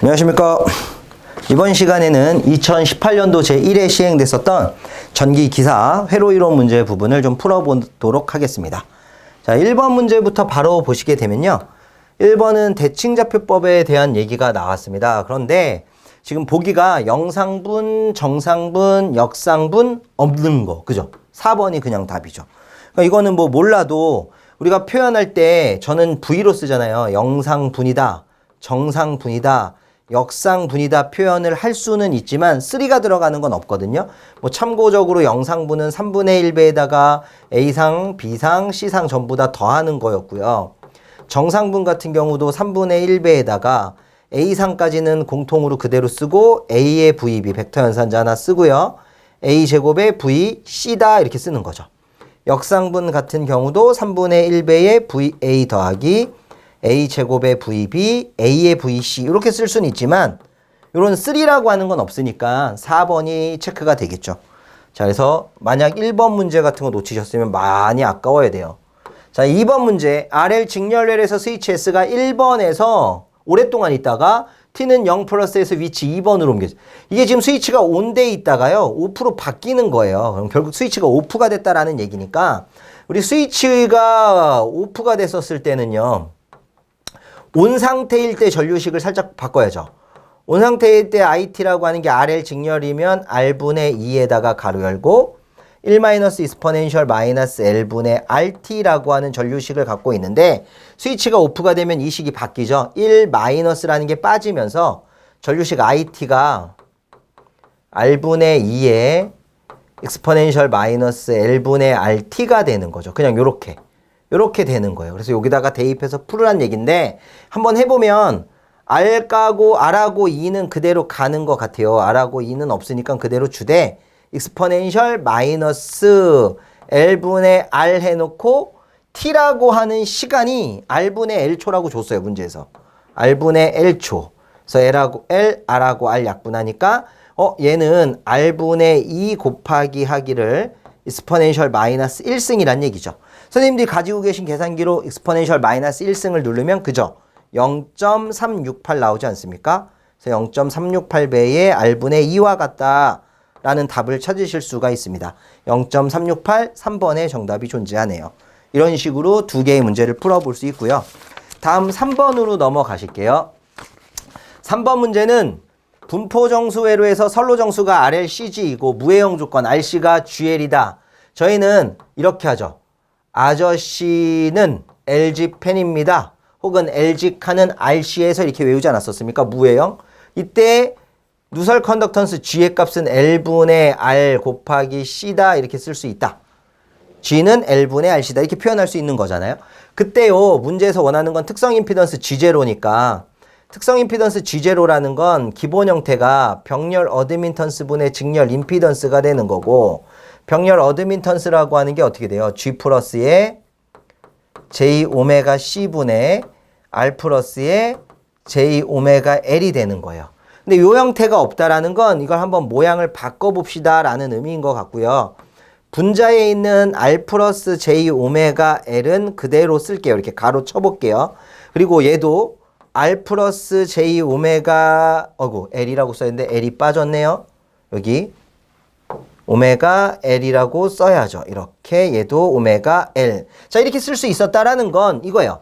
안녕하십니까. 이번 시간에는 2018년도 제1회 시행됐었던 전기기사 회로이론 문제 부분을 좀 풀어보도록 하겠습니다. 자, 1번 문제부터 바로 보시게 되면요. 1번은 대칭좌표법에 대한 얘기가 나왔습니다. 그런데 지금 보기가 영상분, 정상분, 역상분 없는 거. 그죠? 4번이 그냥 답이죠. 그러니까 이거는 뭐 몰라도 우리가 표현할 때 저는 V로 쓰잖아요. 영상분이다, 정상분이다, 역상분이다 표현을 할 수는 있지만 3가 들어가는 건 없거든요. 뭐 참고적으로 영상분은 3분의 1배에다가 A상, B상, C상 전부 다 더하는 거였고요. 정상분 같은 경우도 3분의 1배에다가 A상까지는 공통으로 그대로 쓰고 A의 VB 벡터 연산자 하나 쓰고요. A제곱의 V, C다 이렇게 쓰는 거죠. 역상분 같은 경우도 3분의 1배의 VA 더하기 A제곱의 VB, A의 VC 이렇게 쓸 수는 있지만 이런 3라고 하는 건 없으니까 4번이 체크가 되겠죠. 자, 그래서 만약 1번 문제 같은 거 놓치셨으면 많이 아까워야 돼요. 자, 2번 문제 RL 직렬rel에서 스위치 S가 1번에서 오랫동안 있다가 T는 0 플러스에서 위치 2번으로 옮겨져. 이게 지금 스위치가 온돼 있다가요. 오프로 바뀌는 거예요. 그럼 결국 스위치가 오프가 됐다라는 얘기니까 우리 스위치가 오프가 됐었을 때는요. 온 상태일 때 전류식을 살짝 바꿔야죠. 온 상태일 때 IT라고 하는 게 RL 직렬이면 R분의 2에다가 가로 열고 1 익스포넨셜 마이너스 L분의 RT라고 하는 전류식을 갖고 있는데 스위치가 오프가 되면 이 식이 바뀌죠. 1 마이너스라는 게 빠지면서 전류식 IT가 R분의 2에 익스포넨셜 마이너스 L분의 RT가 되는 거죠. 그냥 요렇게 되는 거예요. 그래서 여기다가 대입해서 풀으란 얘기인데 한번 해보면 R하고 2는 그대로 가는 것 같아요. R하고 2는 없으니까 그대로 주되 익스포넨셜 마이너스 L분의 R 해놓고 T라고 하는 시간이 R분의 L초라고 줬어요. 문제에서. R분의 L초. 그래서 R하고 R 약분하니까 얘는 R분의 2 곱하기 하기를 익스포넨셜 마이너스 1승이란 얘기죠. 선생님들이 가지고 계신 계산기로 익스포넨셜 마이너스 1승을 누르면 그죠? 0.368 나오지 않습니까? 그래서 0.368배의 R분의 2와 같다 라는 답을 찾으실 수가 있습니다. 0.368, 3번의 정답이 존재하네요. 이런 식으로 두 개의 문제를 풀어볼 수 있고요. 다음 3번으로 넘어가실게요. 3번 문제는 분포정수 회로에서 선로정수가 RLCG이고 무해형 조건 RC가 GL이다. 저희는 이렇게 하죠. 아저씨는 LG 팬입니다. 혹은 LG 칸은 RC에서 이렇게 외우지 않았었습니까? 무해형. 이때 누설 컨덕턴스 G의 값은 L분의 R 곱하기 C다 이렇게 쓸 수 있다. G는 L분의 RC다 이렇게 표현할 수 있는 거잖아요. 그때요 문제에서 원하는 건 특성 임피던스 G0니까 특성 임피던스 G0라는 건 기본 형태가 병렬 어드민턴스 분의 직렬 임피던스가 되는 거고 병렬 어드민턴스라고 하는 게 어떻게 돼요? G 플러스의 J 오메가 C 분의 R 플러스의 J 오메가 L이 되는 거예요. 근데 이 형태가 없다라는 건 이걸 한번 모양을 바꿔봅시다 라는 의미인 것 같고요. 분자에 있는 R 플러스 J 오메가 L은 그대로 쓸게요. 이렇게 가로 쳐볼게요. 그리고 얘도 R 플러스 J 오메가 L이라고 써있는데 L이 빠졌네요. 여기 오메가 L이라고 써야죠. 이렇게 얘도 오메가 L. 자, 이렇게 쓸 수 있었다라는 건 이거예요.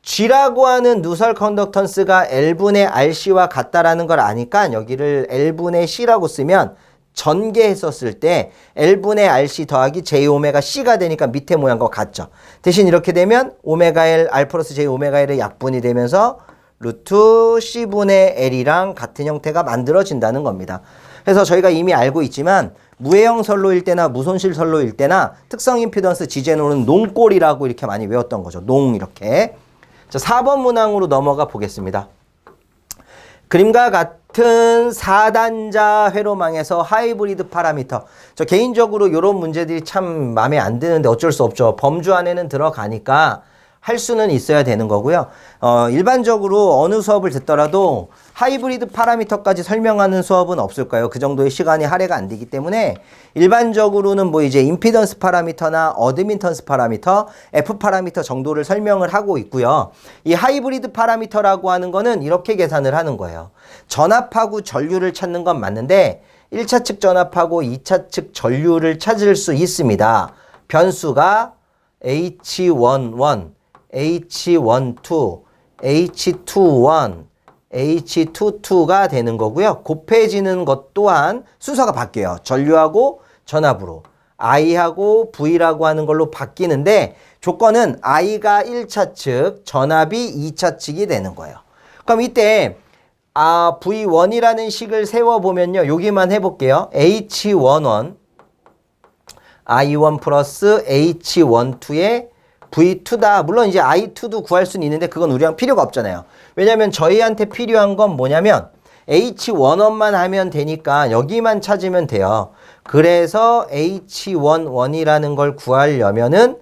G라고 하는 누설 컨덕턴스가 L분의 RC와 같다라는 걸 아니까 여기를 L분의 C라고 쓰면 전개했었을 때 L분의 RC 더하기 J 오메가 C가 되니까 밑에 모양과 같죠. 대신 이렇게 되면 오메가 L, R 플러스 J 오메가 L의 약분이 되면서 루트 C분의 L이랑 같은 형태가 만들어진다는 겁니다. 그래서 저희가 이미 알고 있지만 무해형 선로일 때나 무손실 선로일 때나 특성 임피던스 G0는 농꼴이라고 이렇게 많이 외웠던 거죠. 농 이렇게. 자, 4번 문항으로 넘어가 보겠습니다. 그림과 같은 4단자 회로망에서 하이브리드 파라미터. 저 개인적으로 이런 문제들이 참 마음에 안 드는데 어쩔 수 없죠. 범주 안에는 들어가니까 할 수는 있어야 되는 거고요. 일반적으로 어느 수업을 듣더라도 하이브리드 파라미터까지 설명하는 수업은 없을 거예요. 그 정도의 시간이 할애가 안 되기 때문에 일반적으로는 뭐 이제 임피던스 파라미터나 어드민턴스 파라미터, F 파라미터 정도를 설명을 하고 있고요. 이 하이브리드 파라미터라고 하는 거는 이렇게 계산을 하는 거예요. 전압하고 전류를 찾는 건 맞는데 1차 측 전압하고 2차 측 전류를 찾을 수 있습니다. 변수가 H11, H12, H21, H22가 되는 거고요. 곱해지는 것 또한 순서가 바뀌어요. 전류하고 전압으로. I하고 V라고 하는 걸로 바뀌는데 조건은 I가 1차 측, 전압이 2차 측이 되는 거예요. 그럼 이때 V1이라는 식을 세워보면요. 여기만 해볼게요. H11, I1 플러스 H12의 V2다. 물론 이제 I2도 구할 수는 있는데 그건 우리랑 필요가 없잖아요. 왜냐하면 저희한테 필요한 건 뭐냐면 H11만 하면 되니까 여기만 찾으면 돼요. 그래서 H11이라는 걸 구하려면은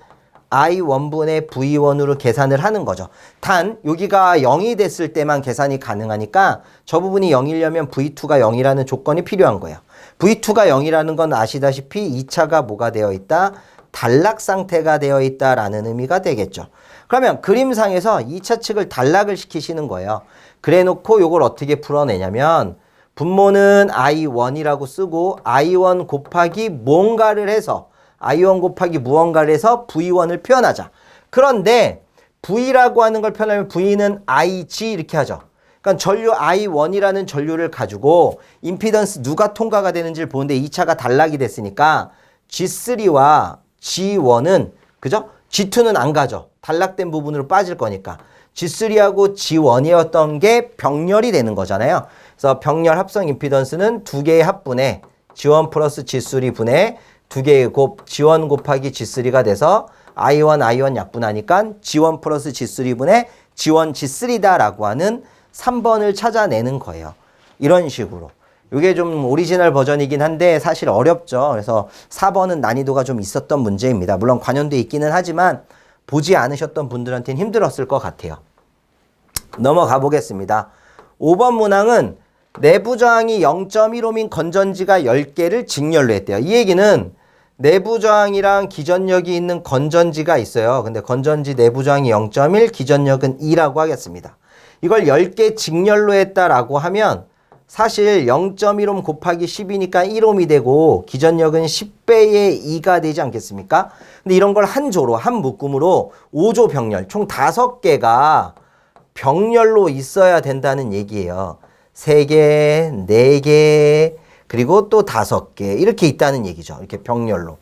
I1분의 V1으로 계산을 하는 거죠. 단 여기가 0이 됐을 때만 계산이 가능하니까 저 부분이 0이려면 V2가 0이라는 조건이 필요한 거예요. V2가 0이라는 건 아시다시피 2차가 뭐가 되어 있다? 단락 상태가 되어 있다라는 의미가 되겠죠. 그러면 그림상에서 2차 측을 단락을 시키시는 거예요. 그래 놓고 이걸 어떻게 풀어내냐면 분모는 I1이라고 쓰고 I1 곱하기 뭔가를 해서 I1 곱하기 무언가를 해서 V1을 표현하자. 그런데 V라고 하는 걸 표현하면 V는 IG 이렇게 하죠. 그러니까 전류 I1이라는 전류를 가지고 임피던스 누가 통과가 되는지를 보는데 2차가 단락이 됐으니까 G3와 G1은 그죠? G2는 안 가죠. 단락된 부분으로 빠질 거니까. G3하고 G1이었던 게 병렬이 되는 거잖아요. 그래서 병렬 합성 임피던스는 두 개의 합분에 G1 플러스 G3 분의 두 개의 곱 G1 곱하기 G3가 돼서 I1 약분하니까 G1 플러스 G3 분의 G1 G3다라고 하는 3번을 찾아내는 거예요. 이런 식으로. 이게 좀 오리지널 버전이긴 한데 사실 어렵죠. 그래서 4번은 난이도가 좀 있었던 문제입니다. 물론 관연도 있기는 하지만 보지 않으셨던 분들한테는 힘들었을 것 같아요. 넘어가 보겠습니다. 5번 문항은 내부 저항이 0.15인 건전지가 10개를 직렬로 했대요. 이 얘기는 내부 저항이랑 기전력이 있는 건전지가 있어요. 근데 건전지 내부 저항이 0.1, 기전력은 2라고 하겠습니다. 이걸 10개 직렬로 했다라고 하면 사실 0.1옴 곱하기 10이니까 1옴이 되고 기전력은 10배의 2가 되지 않겠습니까? 근데 이런 걸 한 조로, 한 묶음으로 5조 병렬, 총 5개가 병렬로 있어야 된다는 얘기예요. 3개, 4개, 그리고 또 5개 이렇게 있다는 얘기죠. 이렇게 병렬로.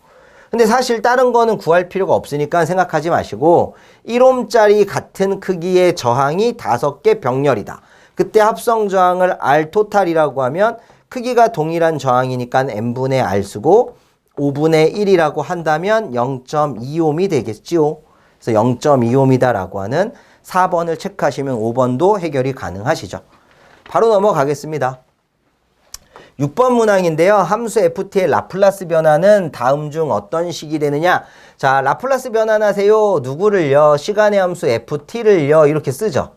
근데 사실 다른 거는 구할 필요가 없으니까 생각하지 마시고 1옴짜리 같은 크기의 저항이 5개 병렬이다. 그때 합성 저항을 R 토탈이라고 하면 크기가 동일한 저항이니까 N분의 R 쓰고 5분의 1이라고 한다면 0.25옴이 되겠지요. 그래서 0.25옴이다라고 하는 4번을 체크하시면 5번도 해결이 가능하시죠. 바로 넘어가겠습니다. 6번 문항인데요. 함수 ft의 라플라스 변화는 다음 중 어떤 식이 되느냐. 자, 라플라스 변환하세요. 누구를요? 시간의 함수 ft를요. 이렇게 쓰죠.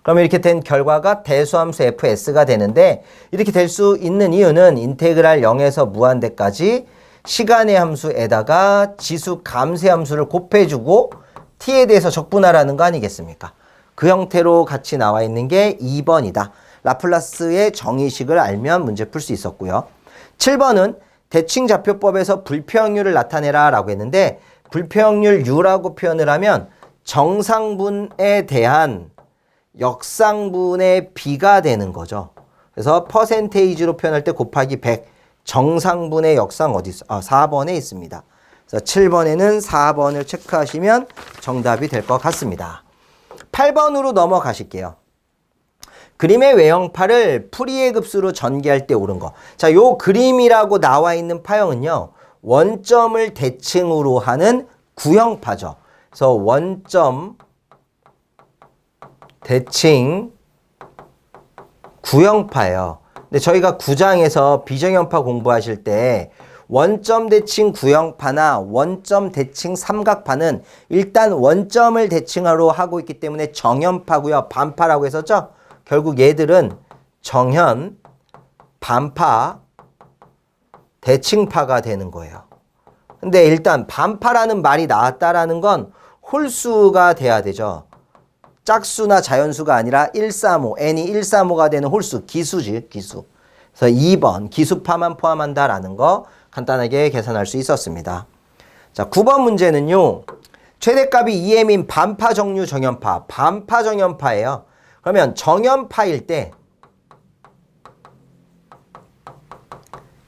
그러면 이렇게 된 결과가 대수함수 fs가 되는데 이렇게 될 수 있는 이유는 인테그랄 0에서 무한대까지 시간의 함수에다가 지수 감쇄 함수를 곱해주고 t에 대해서 적분하라는 거 아니겠습니까? 그 형태로 같이 나와 있는 게 2번이다. 라플라스의 정의식을 알면 문제 풀 수 있었고요. 7번은 대칭좌표법에서 불표형률을 나타내라 라고 했는데 불표형률 U라고 표현을 하면 정상분에 대한 역상분의 B가 되는 거죠. 그래서 퍼센테이지로 표현할 때 곱하기 100 정상분의 역상 어디 있어? 4번에 있습니다. 그래서 7번에는 4번을 체크하시면 정답이 될 것 같습니다. 8번으로 넘어가실게요. 그림의 외형파를 풀이의 급수로 전개할 때 옳은 거. 자, 요 그림이라고 나와 있는 파형은요. 원점을 대칭으로 하는 구형파죠. 그래서 원점 대칭 구형파예요. 근데 저희가 9장에서 비정형파 공부하실 때 원점 대칭 구형파나 원점 대칭 삼각파는 일단 원점을 대칭으로 하고 있기 때문에 정현파고요. 반파라고 했었죠? 결국 얘들은 정현, 반파, 대칭파가 되는 거예요. 근데 일단 반파라는 말이 나왔다라는 건 홀수가 돼야 되죠. 짝수나 자연수가 아니라 135, n이 135가 되는 홀수, 기수지, 기수. 그래서 2번 기수파만 포함한다라는 거 간단하게 계산할 수 있었습니다. 자, 9번 문제는요. 최대값이 2m인 반파 정류 정연파, 반파 정연파예요. 그러면 정연파일 때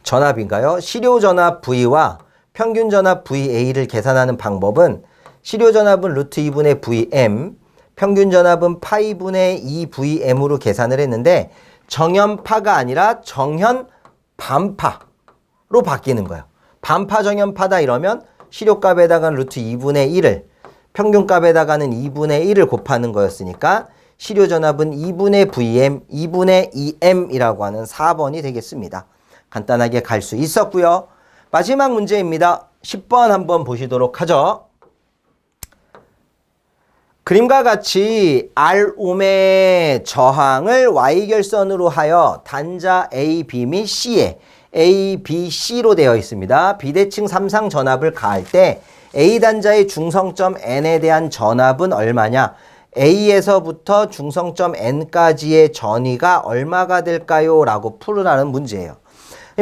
전압인가요? 시료전압 V와 평균전압 VA를 계산하는 방법은 시료전압은 루트 2분의 VM, 평균전압은 파이분의 2VM으로 계산을 했는데 정연파가 아니라 정현 반파로 바뀌는 거예요. 반파 정연파다 이러면 시료값에다가는 루트 2분의 1을 평균값에다가는 2분의 1을 곱하는 거였으니까 시료전압은 2분의 VM, 2분의 2M이라고 하는 4번이 되겠습니다. 간단하게 갈 수 있었고요. 마지막 문제입니다. 10번 한번 보시도록 하죠. 그림과 같이 R옴의 저항을 Y결선으로 하여 단자 A, B 및 C에 A, B, C로 되어 있습니다. 비대칭 삼상 전압을 가할 때 A 단자의 중성점 N에 대한 전압은 얼마냐? A에서부터 중성점 N까지의 전위가 얼마가 될까요? 라고 풀으라는 문제예요.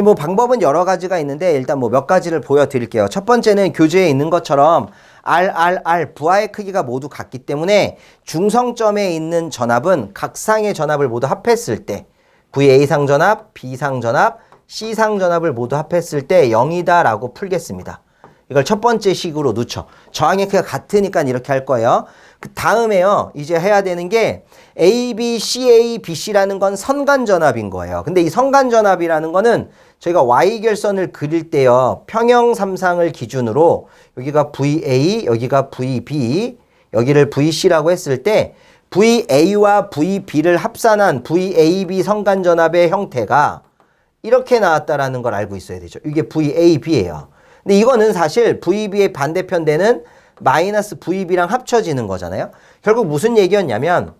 뭐 방법은 여러 가지가 있는데 일단 뭐 몇 가지를 보여드릴게요. 첫 번째는 교재에 있는 것처럼 R, 부하의 크기가 모두 같기 때문에 중성점에 있는 전압은 각 상의 전압을 모두 합했을 때 VA상 전압, B상 전압, C상 전압을 모두 합했을 때 0이다 라고 풀겠습니다. 이걸 첫 번째 식으로 놓죠. 저항의 크기가 같으니까 이렇게 할 거예요. 그 다음에요. 이제 해야 되는 게 AB, CA, BC라는 건 선간전압인 거예요. 근데 이 선간전압이라는 거는 저희가 Y결선을 그릴 때요. 평형 삼상을 기준으로 여기가 VA, 여기가 VB, 여기를 VC라고 했을 때 VA와 VB를 합산한 VAB 선간전압의 형태가 이렇게 나왔다라는 걸 알고 있어야 되죠. 이게 VAB예요. 근데 이거는 사실 VB의 반대편 되는 마이너스 VB랑 합쳐지는 거잖아요. 결국 무슨 얘기였냐면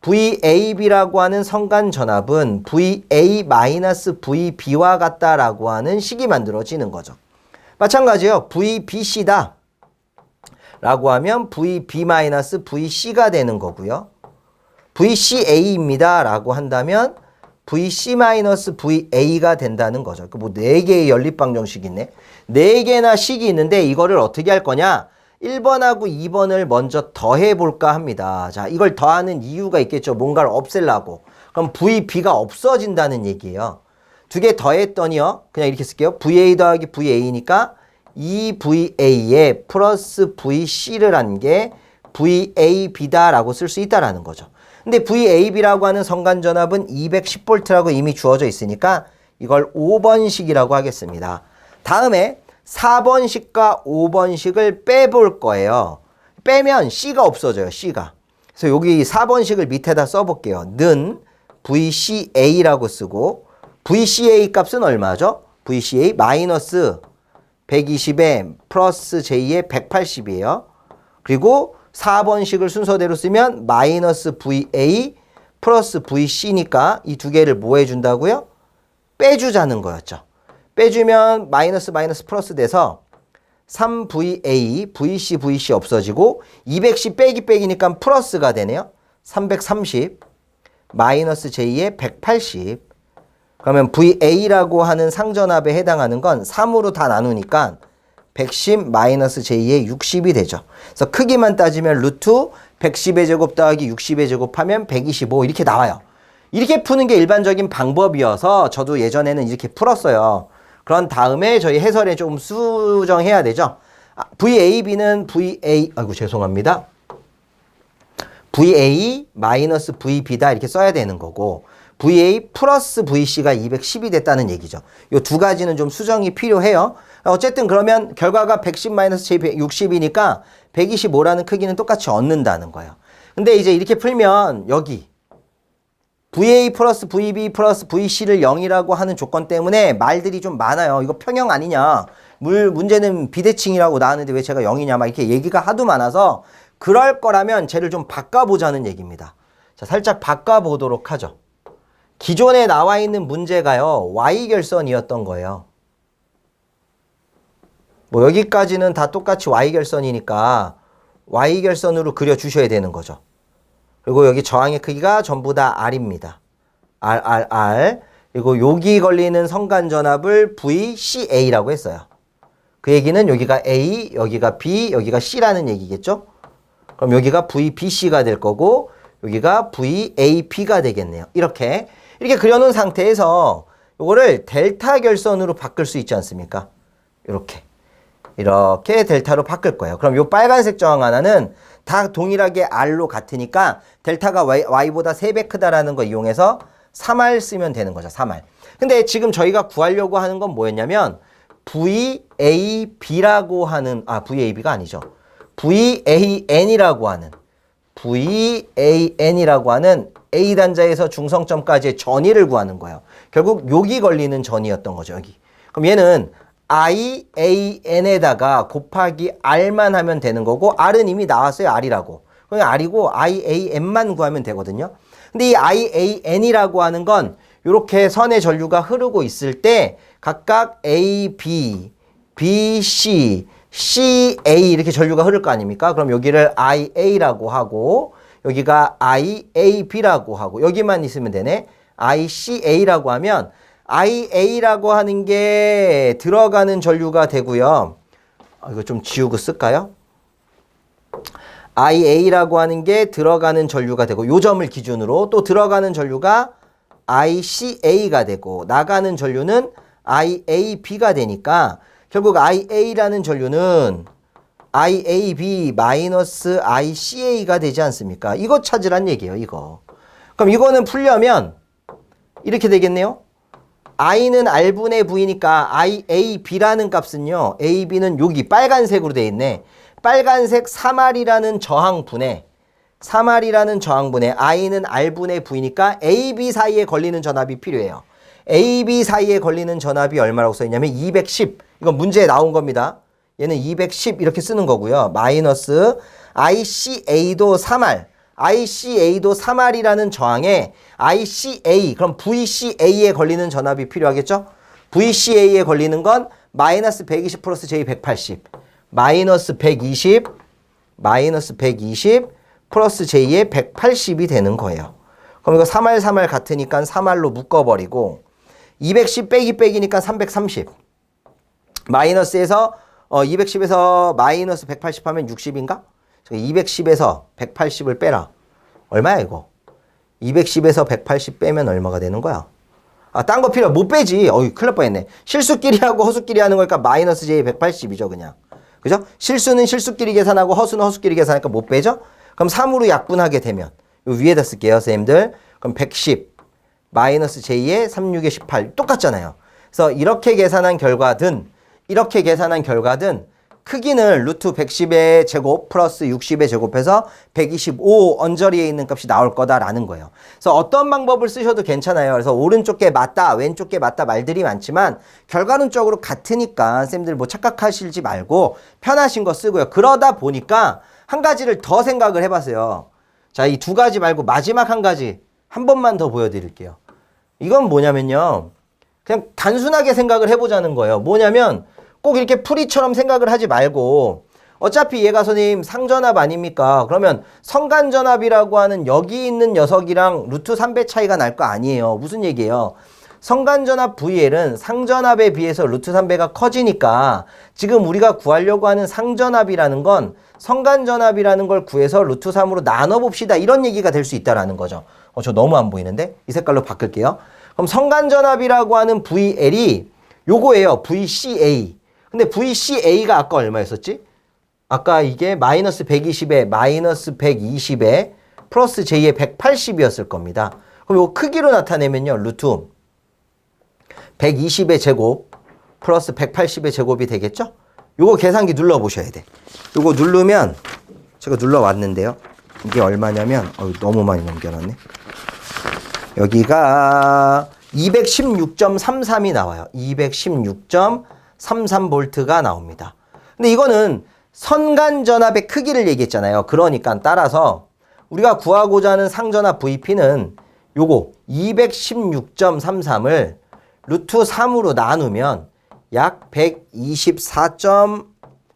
VAB라고 하는 선간전압은 VA-VB와 같다라고 하는 식이 만들어지는 거죠. 마찬가지요. VBC다 라고 하면 VB-VC가 되는 거고요. VCA입니다 라고 한다면 VC-VA가 된다는 거죠. 뭐 4개의 연립방정식이 있네. 4개나 식이 있는데 이거를 어떻게 할 거냐? 1번하고 2번을 먼저 더해볼까 합니다. 자, 이걸 더하는 이유가 있겠죠. 뭔가를 없애려고. 그럼 VB가 없어진다는 얘기예요. 두 개 더했더니요. 그냥 이렇게 쓸게요. VA 더하기 VA니까 2VA에 플러스 VC를 한 게 VAB다라고 쓸 수 있다라는 거죠. 근데 VAB라고 하는 선간전압은 210V라고 이미 주어져 있으니까 이걸 5번식이라고 하겠습니다. 다음에 4번식과 5번식을 빼볼 거예요. 빼면 C가 없어져요. C가. 그래서 여기 4번식을 밑에다 써볼게요. 는 VCA라고 쓰고 VCA 값은 얼마죠? VCA 마이너스 120에 플러스 J에 180이에요. 그리고 4번식을 순서대로 쓰면 마이너스 VA 플러스 VC니까 이 두 개를 뭐 해준다고요? 빼주자는 거였죠. 빼주면 마이너스 플러스 돼서 3VA, VC 없어지고 210 빼기니까 플러스가 되네요. 330 마이너스 J에 180 그러면 VA라고 하는 상전압에 해당하는 건 3으로 다 나누니까 110 마이너스 J에 60이 되죠. 그래서 크기만 따지면 루트 110의 제곱 더하기 60의 제곱하면 125 이렇게 나와요. 이렇게 푸는 게 일반적인 방법이어서 저도 예전에는 이렇게 풀었어요. 그런 다음에 저희 해설에 좀 수정해야 되죠. VAB는 죄송합니다. VA 마이너스 VB다 이렇게 써야 되는 거고 VA 플러스 VC가 210이 됐다는 얘기죠. 이 두 가지는 좀 수정이 필요해요. 어쨌든 그러면 결과가 110 마이너스 J 60이니까 125라는 크기는 똑같이 얻는다는 거예요. 근데 이제 이렇게 풀면 여기 VA 플러스 VB 플러스 VC를 0이라고 하는 조건 때문에 말들이 좀 많아요. 이거 평형 아니냐. 문제는 비대칭이라고 나왔는데 왜 제가 0이냐. 막 이렇게 얘기가 하도 많아서 그럴 거라면 쟤를 좀 바꿔보자는 얘기입니다. 자, 살짝 바꿔보도록 하죠. 기존에 나와 있는 문제가요. Y결선이었던 거예요. 뭐 여기까지는 다 똑같이 Y결선이니까 Y결선으로 그려주셔야 되는 거죠. 그리고 여기 저항의 크기가 전부 다 R입니다. R. 그리고 여기 걸리는 성간전압을 VCA라고 했어요. 그 얘기는 여기가 A, 여기가 B, 여기가 C라는 얘기겠죠? 그럼 여기가 VBC가 될 거고 여기가 VAB가 되겠네요. 이렇게 그려놓은 상태에서 이거를 델타 결선으로 바꿀 수 있지 않습니까? 이렇게 델타로 바꿀 거예요. 그럼 이 빨간색 저항 하나는 다 동일하게 R로 같으니까 델타가 Y보다 3배 크다라는 거 이용해서 3R 쓰면 되는 거죠. 3R. 근데 지금 저희가 구하려고 하는 건 뭐였냐면 VAB라고 하는 VAB가 아니죠. VAN이라고 하는 A단자에서 중성점까지의 전위를 구하는 거예요. 결국 여기 걸리는 전위였던 거죠. 여기. 그럼 얘는 IAN에다가 곱하기 R만 하면 되는 거고 R은 이미 나왔어요. R이라고. 그냥 R이고 IAN만 구하면 되거든요. 근데 이 IAN이라고 하는 건 이렇게 선의 전류가 흐르고 있을 때 각각 A, B, B, C, CA 이렇게 전류가 흐를 거 아닙니까? 그럼 여기를 IA라고 하고 여기가 IAB라고 하고 여기만 있으면 되네. ICA라고 하면 IA라고 하는 게 들어가는 전류가 되고요. 이거 좀 지우고 쓸까요? IA라고 하는 게 들어가는 전류가 되고 요 점을 기준으로 또 들어가는 전류가 ICA가 되고 나가는 전류는 IAB가 되니까 결국 IA라는 전류는 IAB 마이너스 ICA가 되지 않습니까? 이거 찾으란 얘기예요. 이거. 그럼 이거는 풀려면 이렇게 되겠네요. I는 R분의 V니까 IAB라는 값은요. AB는 여기 빨간색으로 돼 있네. 빨간색 3R이라는 저항분에 I는 R분의 V니까 AB 사이에 걸리는 전압이 필요해요. AB 사이에 걸리는 전압이 얼마라고 써있냐면 210. 이건 문제에 나온 겁니다. 얘는 210 이렇게 쓰는 거고요. 마이너스 ICA도 3R이라는 저항에 ICA, 그럼 VCA에 걸리는 전압이 필요하겠죠? VCA에 걸리는 건 마이너스 120 플러스 J 180. 마이너스 120 플러스 J에 180이 되는 거예요. 그럼 이거 3R 같으니까 3R로 묶어버리고 210 빼기니까 330. 마이너스에서 210에서 마이너스 180 하면 60인가? 210에서 180을 빼라. 얼마야 이거? 210에서 180 빼면 얼마가 되는 거야? 딴 거 필요 못 빼지. 큰일 날 뻔했네. 실수끼리 하고 허수끼리 하는 거니까 마이너스 J 180이죠 그냥. 그죠? 실수는 실수끼리 계산하고 허수는 허수끼리 계산하니까 못 빼죠? 그럼 3으로 약분하게 되면 요 위에다 쓸게요 선생님들. 그럼 110 마이너스 J에 36에 18 똑같잖아요. 그래서 이렇게 계산한 결과든 크기는 루트 110의 제곱 플러스 60의 제곱해서 125 언저리에 있는 값이 나올 거다라는 거예요. 그래서 어떤 방법을 쓰셔도 괜찮아요. 그래서 오른쪽 게 맞다, 왼쪽 게 맞다 말들이 많지만 결과론적으로 같으니까 쌤들 뭐 착각하실지 말고 편하신 거 쓰고요. 그러다 보니까 한 가지를 더 생각을 해봤어요. 자, 이 두 가지 말고 마지막 한 가지 한 번만 더 보여드릴게요. 이건 뭐냐면요. 그냥 단순하게 생각을 해보자는 거예요. 뭐냐면 꼭 이렇게 풀이처럼 생각을 하지 말고 어차피 얘가 선생님 상전압 아닙니까? 그러면 성간전압이라고 하는 여기 있는 녀석이랑 루트 3배 차이가 날 거 아니에요. 무슨 얘기예요? 성간전압 VL은 상전압에 비해서 루트 3배가 커지니까 지금 우리가 구하려고 하는 상전압이라는 건 성간전압이라는 걸 구해서 루트 3으로 나눠봅시다. 이런 얘기가 될 수 있다라는 거죠. 저 너무 안 보이는데? 이 색깔로 바꿀게요. 그럼 성간전압이라고 하는 VL이 요거예요. VCA. 근데 VCA가 아까 얼마였었지? 아까 이게 마이너스 120에 마이너스 120에 플러스 J에 180이었을 겁니다. 그럼 요 크기로 나타내면요. 루트 120의 제곱 플러스 180의 제곱이 되겠죠? 요거 계산기 눌러보셔야 돼. 요거 누르면 제가 눌러왔는데요. 이게 얼마냐면 너무 많이 넘겨놨네. 여기가 216.33이 나와요. 216.33V가 나옵니다. 근데 이거는 선간전압의 크기를 얘기했잖아요. 그러니까 따라서 우리가 구하고자 하는 상전압 VP는 요거 216.33을 루트 3으로 나누면 약 124.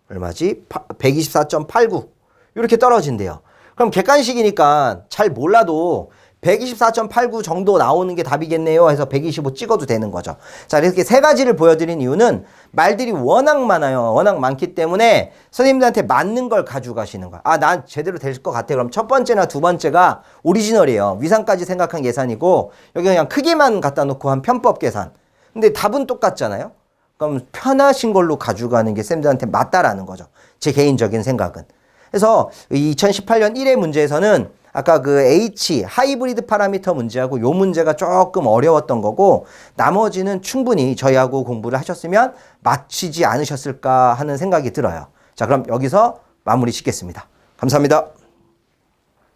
얼마지? 124.89 이렇게 떨어진대요. 그럼 객관식이니까 잘 몰라도 124.89 정도 나오는 게 답이겠네요 해서 125 찍어도 되는 거죠. 자, 이렇게 세 가지를 보여드린 이유는 말들이 워낙 많아요. 워낙 많기 때문에 선생님들한테 맞는 걸 가져가시는 거야. 아, 난 제대로 될 것 같아. 그럼 첫 번째나 두 번째가 오리지널이에요. 위상까지 생각한 계산이고 여기 그냥 크기만 갖다 놓고 한 편법 계산. 근데 답은 똑같잖아요. 그럼 편하신 걸로 가져가는 게 쌤들한테 맞다라는 거죠. 제 개인적인 생각은. 그래서 2018년 1회 문제에서는 아까 그 H 하이브리드 파라미터 문제하고 요 문제가 조금 어려웠던 거고 나머지는 충분히 저희하고 공부를 하셨으면 맞히지 않으셨을까 하는 생각이 들어요. 자, 그럼 여기서 마무리 짓겠습니다. 감사합니다.